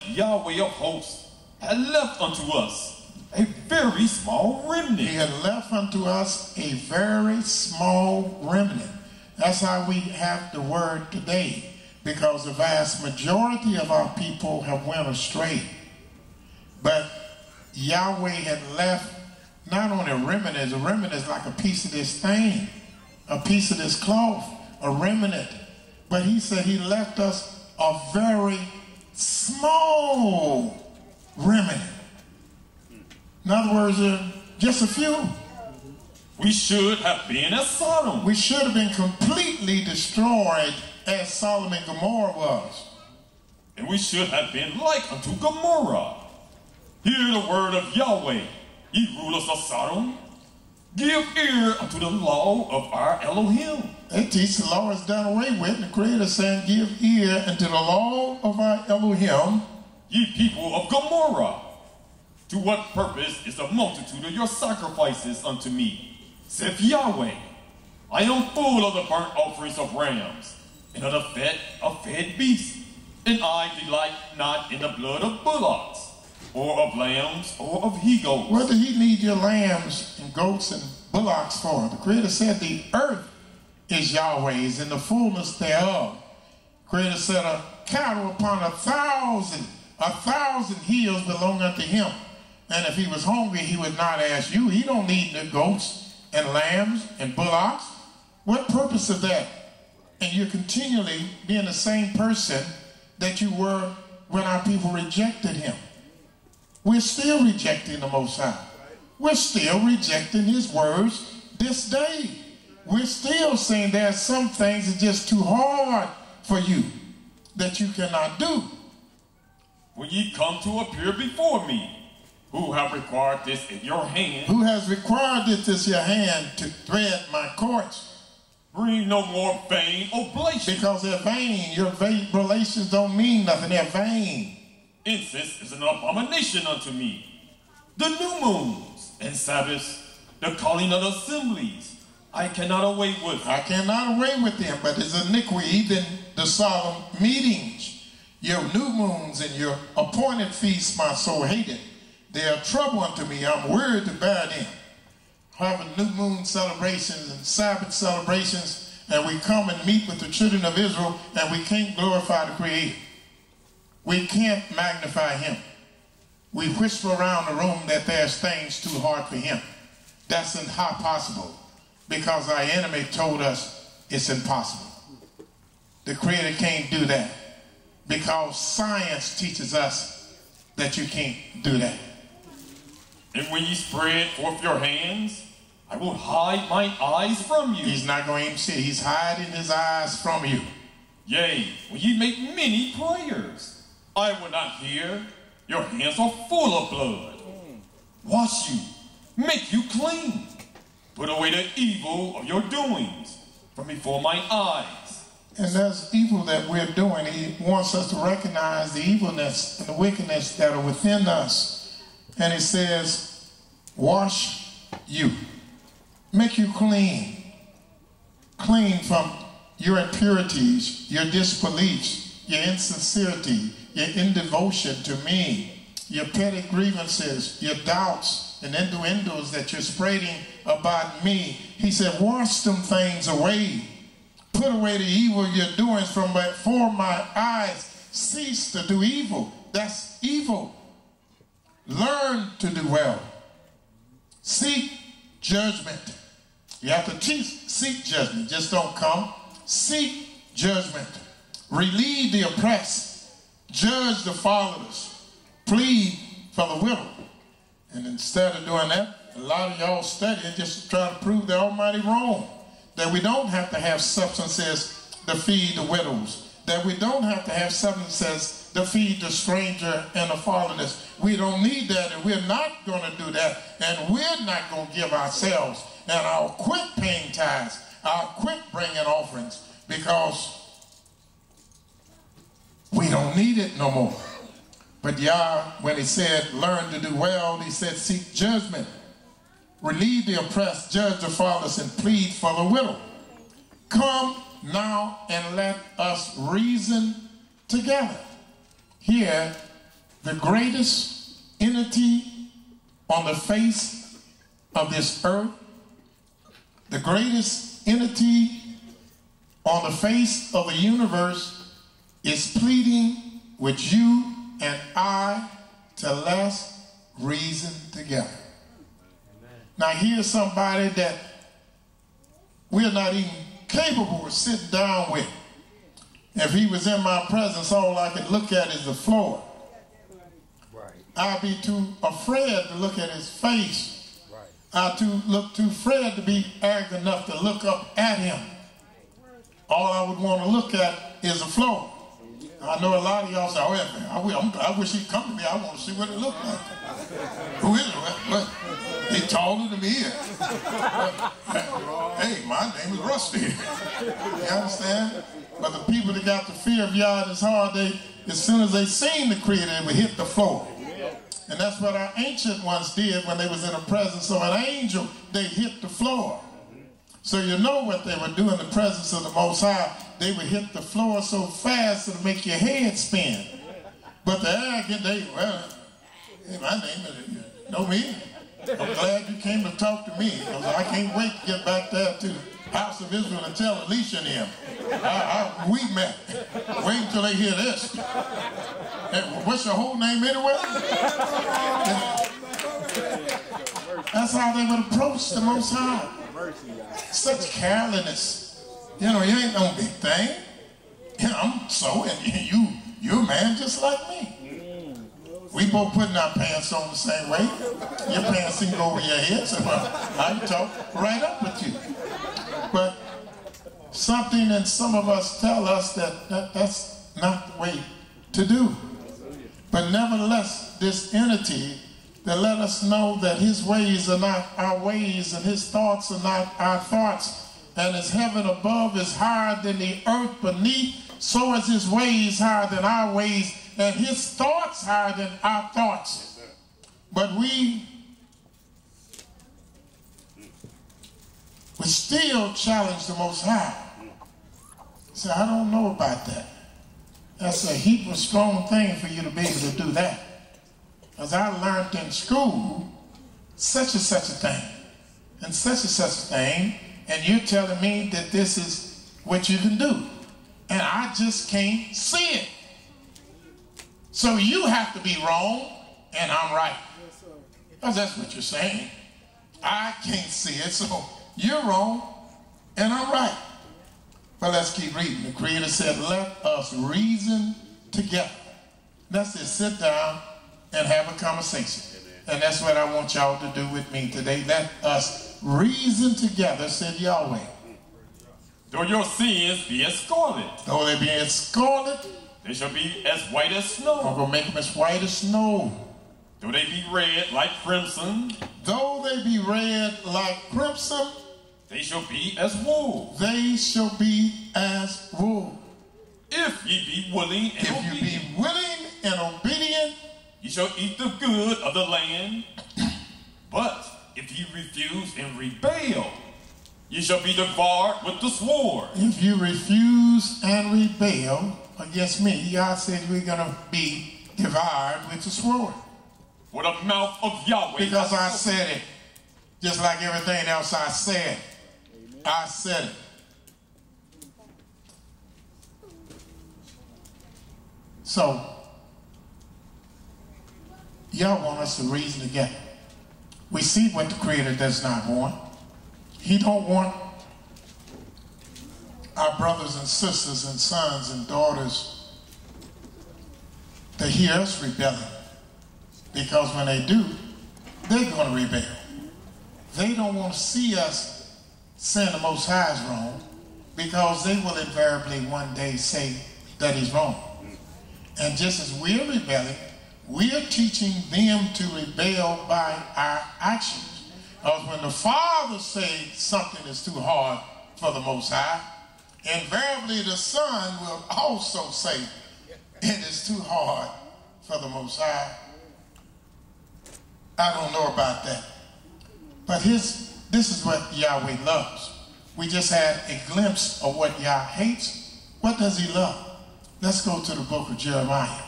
Yahweh of hosts had left unto us a very small remnant. He had left unto us a very small remnant. That's how we have the word today, because the vast majority of our people have went astray. But Yahweh had left not only a remnant is like a piece of this thing, a piece of this cloth, a remnant. But he said he left us a very small remnant. In other words, just a few. We should have been as Sodom. We should have been completely destroyed as Sodom and Gomorrah was. And we should have been like unto Gomorrah. Hear the word of Yahweh, ye rulers of Sodom. Give ear unto the law of our Elohim. They teach the law is done away with. The Creator saying, give ear unto the law of our Elohim. Ye people of Gomorrah, to what purpose is the multitude of your sacrifices unto me? Saith Yahweh, I am full of the burnt offerings of rams, and of the fat of fed beasts, and I delight not in the blood of bullocks, or of lambs, or of he-goats. What did he need your lambs and goats and bullocks for? The Creator said the earth is Yahweh's and the fullness thereof. The Creator said a cattle upon 1,000 hills belong unto him. And if he was hungry, he would not ask you. He don't need the goats and lambs and bullocks. What purpose of that? And you're continually being the same person that you were when our people rejected him. We're still rejecting the Most High. We're still rejecting his words this day. We're still saying there are some things that are just too hard for you that you cannot do. When ye come to appear before me, who have required this in your hand? Who has required it in your hand to thread my courts? Bring no more vain oblations. Because they're vain. Your vain relations don't mean nothing. They're vain. Incense is an abomination unto me. The new moons and Sabbaths, the calling of assemblies, I cannot away with. I cannot away with them, but it's iniquity, even the solemn meetings. Your new moons and your appointed feasts, my soul hated. They are trouble unto me. I'm weary to bear them. Having new moon celebrations and Sabbath celebrations, and we come and meet with the children of Israel, and we can't glorify the Creator. We can't magnify him. We whisper around the room that there's things too hard for him. That's not possible, because our enemy told us it's impossible. The Creator can't do that, because science teaches us that you can't do that. And when ye spread forth your hands, I will hide mine eyes from you. He's not going to even see it. He's hiding his eyes from you. Yea, when ye make many prayers, I will not hear. Your hands are full of blood. Wash you, make you clean. Put away the evil of your doings from before mine eyes. And that's evil that we're doing. He wants us to recognize the evilness and the wickedness that are within us. And he says, wash you, make you clean. Clean from your impurities, your disbeliefs, your insincerity, your indevotion to me, your petty grievances, your doubts and innuendos that you're spreading about me. He said, wash them things away. Put away the evil you're doing from before my eyes. Cease to do evil. That's evil. Learn to do well. Seek judgment. You have to seek judgment. Just don't come. Seek judgment. Relieve the oppressed. Judge the fatherless. Plead for the widow. And instead of doing that, a lot of y'all studying just to try to prove the Almighty wrong. That we don't have to have substances to feed the widows. That we don't have to have substances to feed the stranger and the fatherless. We don't need that, and we're not going to do that. And we're not going to give ourselves. And I'll quit paying tithes. I'll quit bringing offerings, because we don't need it no more. But Yah, when he said, learn to do well, he said, seek judgment. Relieve the oppressed, judge the fatherless, and plead for the widow. Come now and let us reason together. Here, the greatest entity on the face of this earth, the greatest entity on the face of the universe is pleading with you and I to let's reason together. Amen. Now here's somebody that we're not even capable of sitting down with. If he was in my presence, all I could look at is the floor. Right. I'd be too afraid to look at his face. Right. I'd look too afraid to be arrogant enough to look up at him. All I would want to look at is the floor. I know a lot of y'all say, oh yeah, I wish he'd come to me. I want to see what it looked like. Who is it? He's taller than me. Hey, my name is Rusty. You understand? But the people that got the fear of Yah in his heart, as soon as they seen the Creator, they would hit the floor. And that's what our ancient ones did when they was in the presence of an angel. They hit the floor. So you know what they would do in the presence of the Most High. They would hit the floor so fast it'll make your head spin. But the arrogant, well, hey, my name is, you know me? I'm glad you came to talk to me, because I can't wait to get back there to the house of Israel and tell Elesha and him. We met. Wait until they hear this. Hey, what's your whole name anyway? That's how they would approach the Most High. Such carelessness. You know, you ain't no big thing. You know, I'm so, and you're a man just like me. We both putting our pants on the same way. Your pants can go over your head, so I can talk right up with you. But something in some of us tell us that's not the way to do. But nevertheless, this entity that let us know that his ways are not our ways and his thoughts are not our thoughts. And his heaven above is higher than the earth beneath, so is his ways higher than our ways, and his thoughts higher than our thoughts. But we still challenge the Most High. So I don't know about that. That's a heap of strong thing for you to be able to do that. As I learned in school, such and such a thing, and such a thing, and you're telling me that this is what you can do. And I just can't see it. So you have to be wrong, and I'm right. Because that's what you're saying. I can't see it, so you're wrong, and I'm right. But let's keep reading. The Creator said, let us reason together. Let's just sit down and have a conversation. And that's what I want y'all to do with me today. Let us reason together, said Yahweh. Though your sins be as scarlet. Though they be as scarlet. They shall be as white as snow. I'm going to make them as white as snow. Though they be red like crimson. Though they be red like crimson. They shall be as wool. They shall be as wool. If ye be willing and obedient. If you be willing and obedient. Ye shall eat the good of the land. But if ye refuse and rebel, ye shall be devoured with the sword. If you refuse and rebel against me, God said we're going to be devoured with the sword. For the mouth of Yahweh. Because I said it. Just like everything else I said. Amen. I said it. So, y'all want us to reason together. We see what the Creator does not want. He don't want our brothers and sisters and sons and daughters to hear us rebelling. Because when they do, they're going to rebel. They don't want to see us saying the Most High is wrong, because they will invariably one day say that he's wrong. And just as we're rebelling, we're teaching them to rebel by our actions. Because when the Father says something is too hard for the Most High, invariably the Son will also say it is too hard for the Most High. I don't know about that. But this is what Yahweh loves. We just had a glimpse of what Yah hates. What does he love? Let's go to the book of Jeremiah.